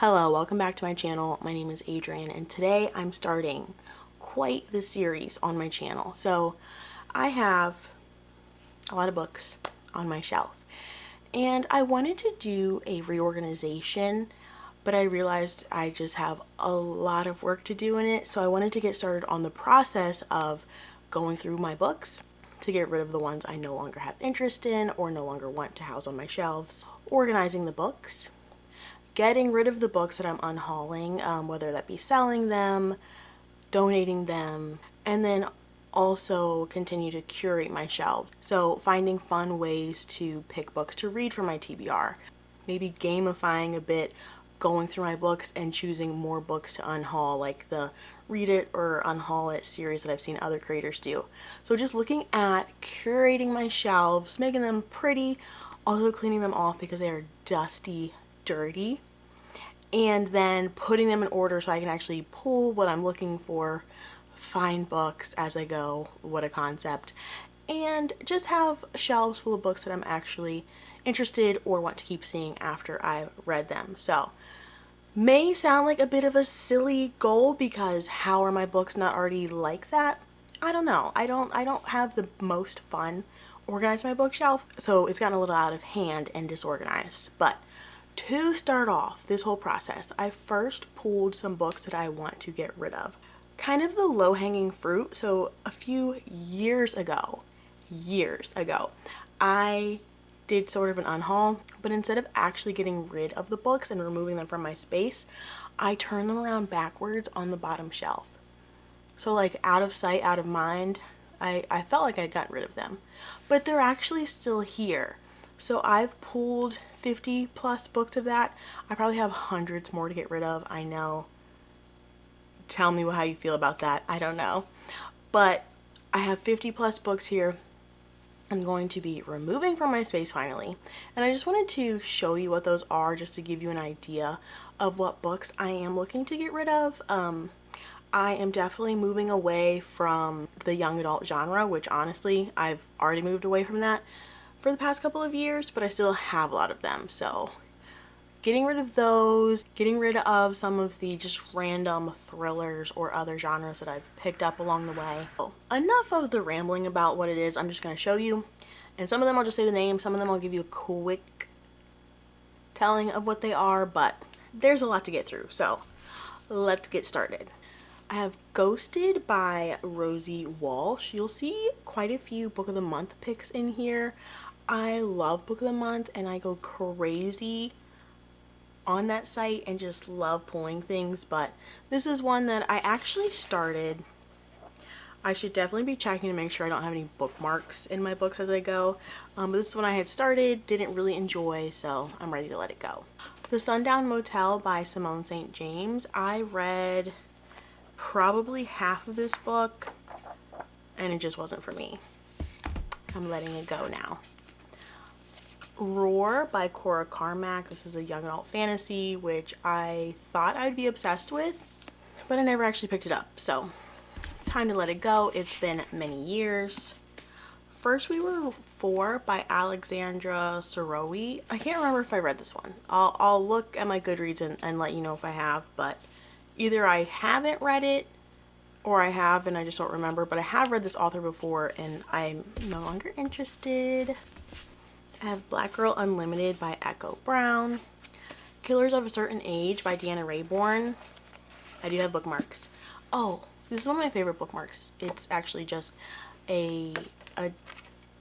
Hello, welcome back to my channel. My name is Adrian and today I'm starting quite the series on my channel. So I have a lot of books on my shelf and I wanted to do a reorganization, but I realized I just have a lot of work to do in it. So I wanted to get started on the process of going through my books to get rid of the ones I no longer have interest in or no longer want to house on my shelves, organizing the books, getting rid of the books that I'm unhauling, whether that be selling them, donating them, and then also continue to curate my shelves. So finding fun ways to pick books to read for my TBR. Maybe gamifying a bit, going through my books and choosing more books to unhaul, like the Read It or Unhaul It series that I've seen other creators do. So just looking at curating my shelves, making them pretty, also cleaning them off because they are dusty, dirty, and then putting them in order so I can actually pull what I'm looking for, find books as I go, what a concept, and just have shelves full of books that I'm actually interested or want to keep seeing after I've read them. So may sound like a bit of a silly goal because how are my books not already like that? I don't know. I don't have the most fun organizing my bookshelf, so it's gotten a little out of hand and disorganized. But to start off this whole process, I first pulled some books that I want to get rid of. Kind of the low-hanging fruit. So a few years ago, I did sort of an unhaul, but instead of actually getting rid of the books and removing them from my space, I turned them around backwards on the bottom shelf. So like out of sight, out of mind, I felt like I'd gotten rid of them, but they're actually still here. So I've pulled 50 plus books of that. I probably have hundreds more to get rid of. I know. Tell me how you feel about that. I don't know. But I have 50 plus books here I'm going to be removing from my space finally. And I just wanted to show you what those are just to give you an idea of what books I am looking to get rid of. I am definitely moving away from the young adult genre, which honestly, I've already moved away from that for the past couple of years, but I still have a lot of them. So getting rid of those, getting rid of some of the just random thrillers or other genres that I've picked up along the way. So, enough of the rambling about what it is. I'm just going to show you, and some of them I'll just say the name, some of them I'll give you a quick telling of what they are, but there's a lot to get through, so let's get started. I have Ghosted by Rosie Walsh. You'll see quite a few Book of the Month picks in here. I love Book of the Month and I go crazy on that site and just love pulling things, but this is one that I actually started. I should definitely be checking to make sure I don't have any bookmarks in my books as I go, but this is one I had started, didn't really enjoy, so I'm ready to let it go. The Sundown Motel by Simone St. James. I read probably half of this book and it just wasn't for me. I'm letting it go now. Roar by Cora Carmack. This is a young adult fantasy which I thought I'd be obsessed with, but I never actually picked it up, so time to let it go. It's been many years. First We Were Four by Alexandra Sorowi. I can't remember if I read this one. I'll look at my Goodreads and let you know if I have, but either I haven't read it or I have and I just don't remember, but I have read this author before and I'm no longer interested. I have Black Girl Unlimited by Echo Brown. Killers of a Certain Age by Deanna Raybourn. I do have bookmarks. Oh, this is one of my favorite bookmarks. It's actually just a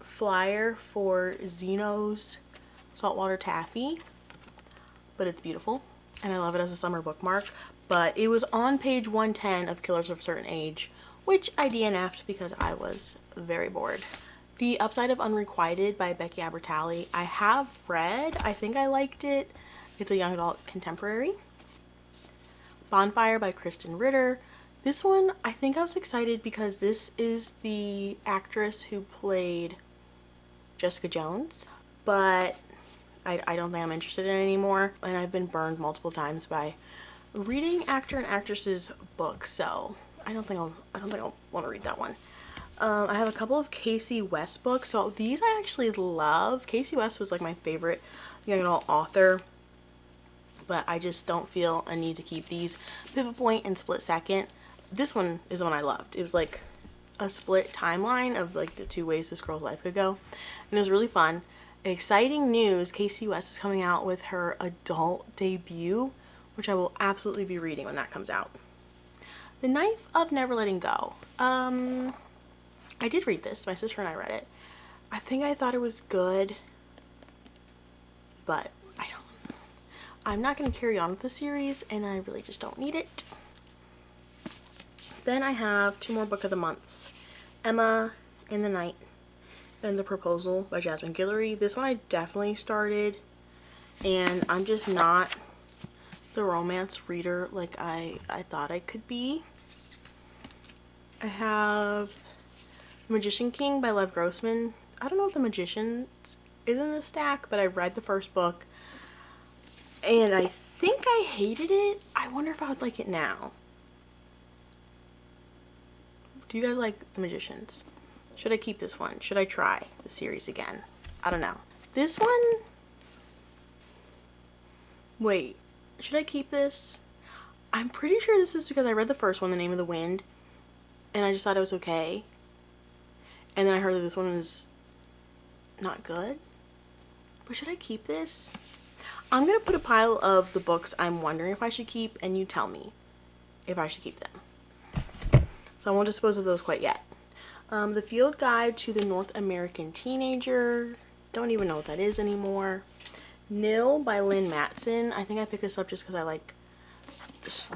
flyer for Zeno's Saltwater Taffy, but it's beautiful and I love it as a summer bookmark. But it was on page 110 of Killers of a Certain Age, which I DNF'd because I was very bored. The Upside of Unrequited by Becky Albertalli. I have read. I think I liked it. It's a young adult contemporary. Bonfire by Kristen Ritter. This one, I think I was excited because this is the actress who played Jessica Jones, but I don't think I'm interested in it anymore, and I've been burned multiple times by reading actor and actresses' books, so I don't think I'll want to read that one. I have a couple of Casey West books, so these I actually love. Casey West was like my favorite young adult author but I just don't feel a need to keep these. Pivot Point and Split Second. This one is the one I loved. It was like a split timeline of like the 2 ways this girl's life could go, and it was really fun. Exciting news, Casey West is coming out with her adult debut, which I will absolutely be reading when that comes out. The Knife of Never Letting Go. I did read this. My sister and I read it. I think I thought it was good, but I'm not going to carry on with the series, and I really just don't need it. Then I have 2 more book of the months. Emma in the Night, then The Proposal by Jasmine Guillory. This one I definitely started, and I'm just not the romance reader like I thought I could be. I have Magician King by Lev Grossman. I don't know if The Magicians is in the stack, but I read the first book, and I think I hated it. I wonder if I would like it now. Do you guys like The Magicians? Should I keep this one? Should I try the series again? I don't know. This one... Wait. Should I keep this? I'm pretty sure this is because I read the first one, The Name of the Wind, and I just thought it was okay. And then I heard that this one was not good. But should I keep this? I'm going to put a pile of the books I'm wondering if I should keep, and you tell me if I should keep them. So I won't dispose of those quite yet. The Field Guide to the North American Teenager. Don't even know what that is anymore. Nil by Lynn Matson. I think I picked this up just because I like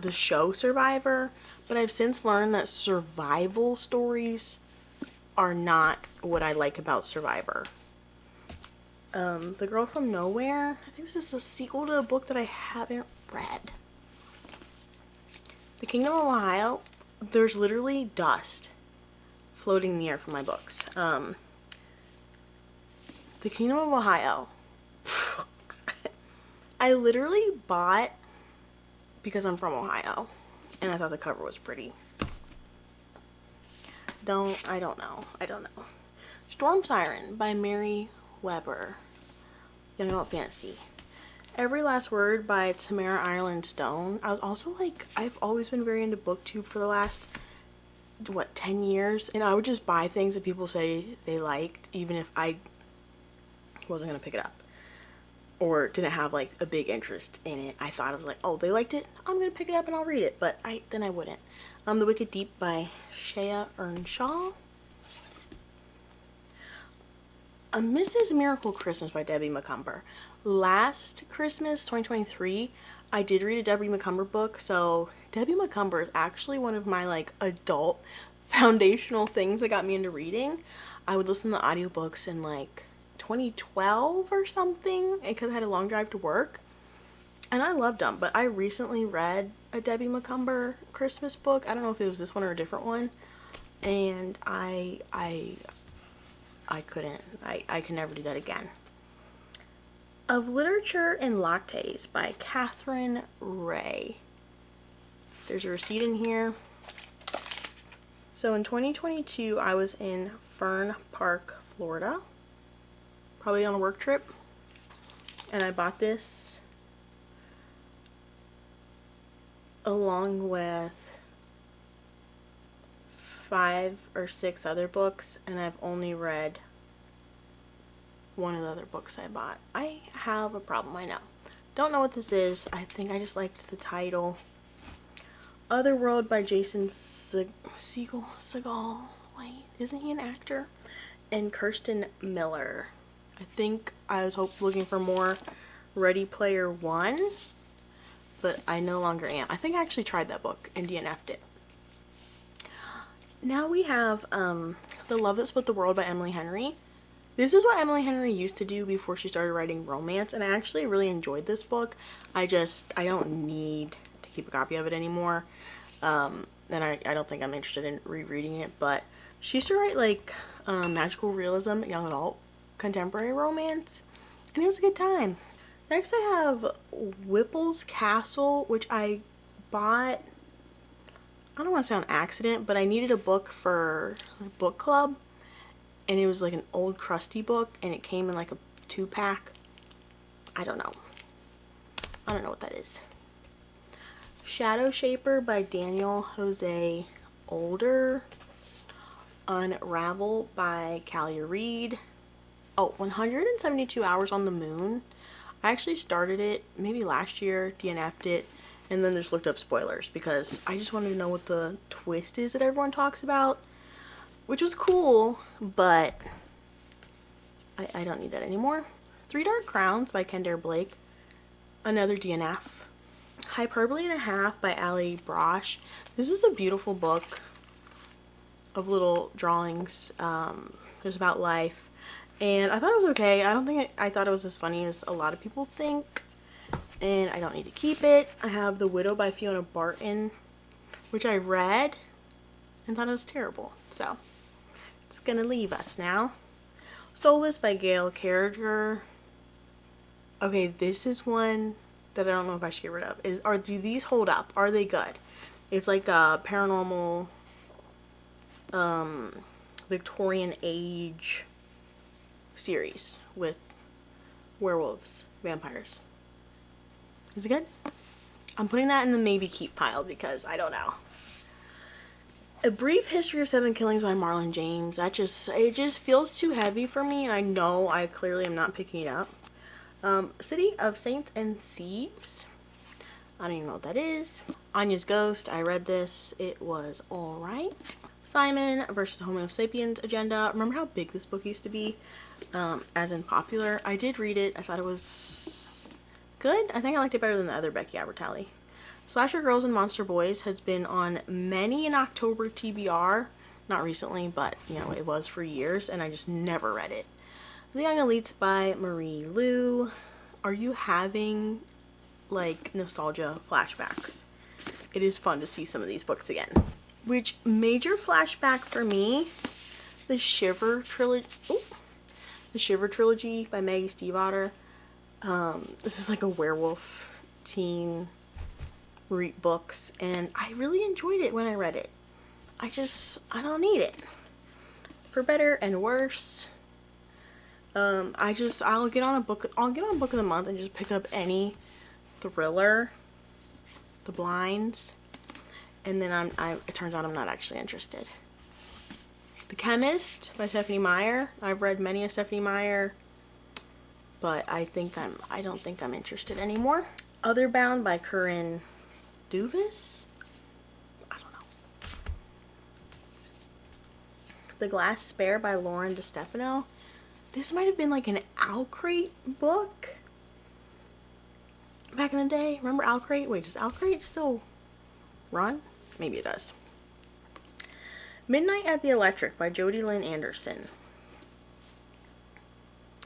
the show Survivor. But I've since learned that survival stories are not what I like about Survivor. The Girl from Nowhere. I think this is a sequel to a book that I haven't read. The Kingdom of Ohio. There's literally dust floating in the air from my books. The Kingdom of Ohio. I literally bought because I'm from Ohio, and I thought the cover was pretty. I don't know. Storm Siren by Mary Weber. Young Adult Fantasy. Every Last Word by Tamara Ireland Stone. I was also like, I've always been very into BookTube for the last, 10 years? And I would just buy things that people say they liked, even if I wasn't going to pick it up. Or didn't have like a big interest in it. I thought, I was like, oh, they liked it? I'm going to pick it up and I'll read it. But then I wouldn't. The Wicked Deep by Shea Earnshaw. A Mrs. Miracle Christmas by Debbie McCumber. Last Christmas, 2023, I did read a Debbie McCumber book. So Debbie McCumber is actually one of my like adult foundational things that got me into reading. I would listen to audiobooks in like 2012 or something because I had a long drive to work. And I loved them. But I recently read a Debbie McCumber Christmas book. I don't know if it was this one or a different one. And I couldn't. I can never do that again. Of Literature and Lattes by Catherine Ray. There's a receipt in here. So in 2022, I was in Fern Park, Florida. Probably on a work trip. And I bought this along with 5 or 6 other books, and I've only read one of the other books I bought. I have a problem, I know. Don't know what this is. I think I just liked the title. Otherworld by Jason Segel. Wait, isn't he an actor? And Kirsten Miller. I think I was looking for more Ready Player One, but I no longer am. I think I actually tried that book and DNF'd it. Now we have The Love That Split the World by Emily Henry. This is what Emily Henry used to do before she started writing romance, and I actually really enjoyed this book. I don't need to keep a copy of it anymore, and I don't think I'm interested in rereading it, but she used to write like magical realism, young adult, contemporary romance, and it was a good time. Next I have Whipple's Castle, which I bought, I don't want to say on accident, but I needed a book for a book club, and it was like an old crusty book, and it came in like a 2-pack. I don't know. I don't know what that is. Shadow Shaper by Daniel Jose Older. Unravel by Callie Reed. Oh, 172 Hours on the Moon. I actually started it maybe last year, DNF'd it, and then just looked up spoilers because I just wanted to know what the twist is that everyone talks about, which was cool, but I don't need that anymore. Three Dark Crowns by Kendare Blake. Another DNF. Hyperbole and a Half by Allie Brosh. This is a beautiful book of little drawings just about life, and I thought it was okay. I don't think I thought it was as funny as a lot of people think, and I don't need to keep it. I have The Widow by Fiona Barton, which I read and thought it was terrible, so it's gonna leave us now. Soulless by Gail Carriger. Okay, this is one that I don't know if I should get rid of. Do these hold up? Are they good? It's like a paranormal Victorian age series with werewolves, vampires. Is it good? I'm putting that in the maybe keep pile because I don't know. A Brief History of Seven Killings by Marlon James. It just feels too heavy for me, and I know I clearly am not picking it up. City of Saints and Thieves. I don't even know what that is. Anya's Ghost. I read this. It was alright. Simon versus Homo sapiens Agenda. Remember how big this book used to be? As in popular. I did read it. I thought it was good. I think I liked it better than the other Becky Abertally. Slasher Girls and Monster Boys has been on many an October TBR. Not recently, but you know, it was for years, and I just never read it. The Young Elites by Marie Lu. Are you having like nostalgia flashbacks? It is fun to see some of these books again. Which major flashback for me, the Shiver trilogy. The Shiver trilogy by Maggie Stiefvater. This is like a werewolf teen books, and I really enjoyed it when I read it. I don't need it. For better and worse. I'll get on book of the month and just pick up any thriller, The Blinds, and then it turns out I'm not actually interested. The Chemist by Stephanie Meyer. I've read many of Stephanie Meyer, but I don't think I'm interested anymore. Otherbound by Corinne Duvis. I don't know. The Glass Spare by Lauren DeStefano. This might have been like an Owlcrate book back in the day. Remember Owlcrate? Wait, does Owlcrate still run? Maybe it does. Midnight at the Electric by Jodi Lynn Anderson.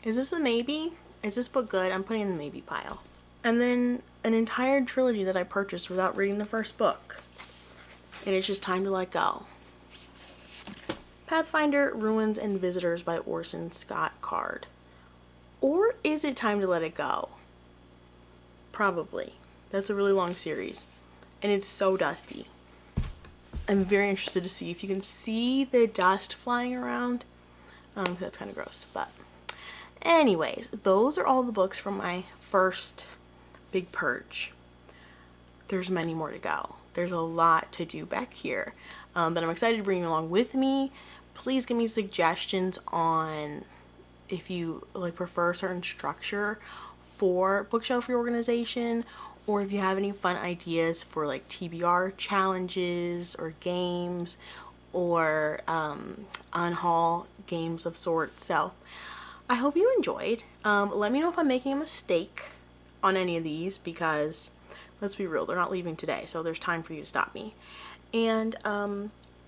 Is this a maybe? Is this book good? I'm putting it in the maybe pile. And then an entire trilogy that I purchased without reading the first book. And it's just time to let go. Pathfinder, Ruins, and Visitors by Orson Scott Card. Or is it time to let it go? Probably. That's a really long series. And it's so dusty. I'm very interested to see if you can see the dust flying around. That's kind of gross. But anyways, those are all the books from my first big purge. There's many more to go. There's a lot to do back here that I'm excited to bring along with me. Please give me suggestions on if you prefer a certain structure for bookshelf reorganization, or if you have any fun ideas for TBR challenges or games or unhaul games of sorts. So I hope you enjoyed. Let me know if I'm making a mistake on any of these, because let's be real, they're not leaving today, so there's time for you to stop me. And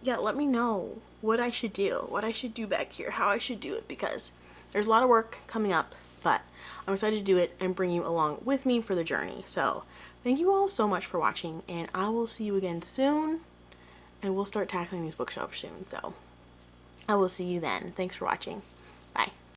yeah, let me know what I should do back here, how I should do it, because there's a lot of work coming up, but I'm excited to do it and bring you along with me for the journey. So thank you all so much for watching, and I will see you again soon, and we'll start tackling these bookshelves soon. So I will see you then. Thanks for watching. Bye.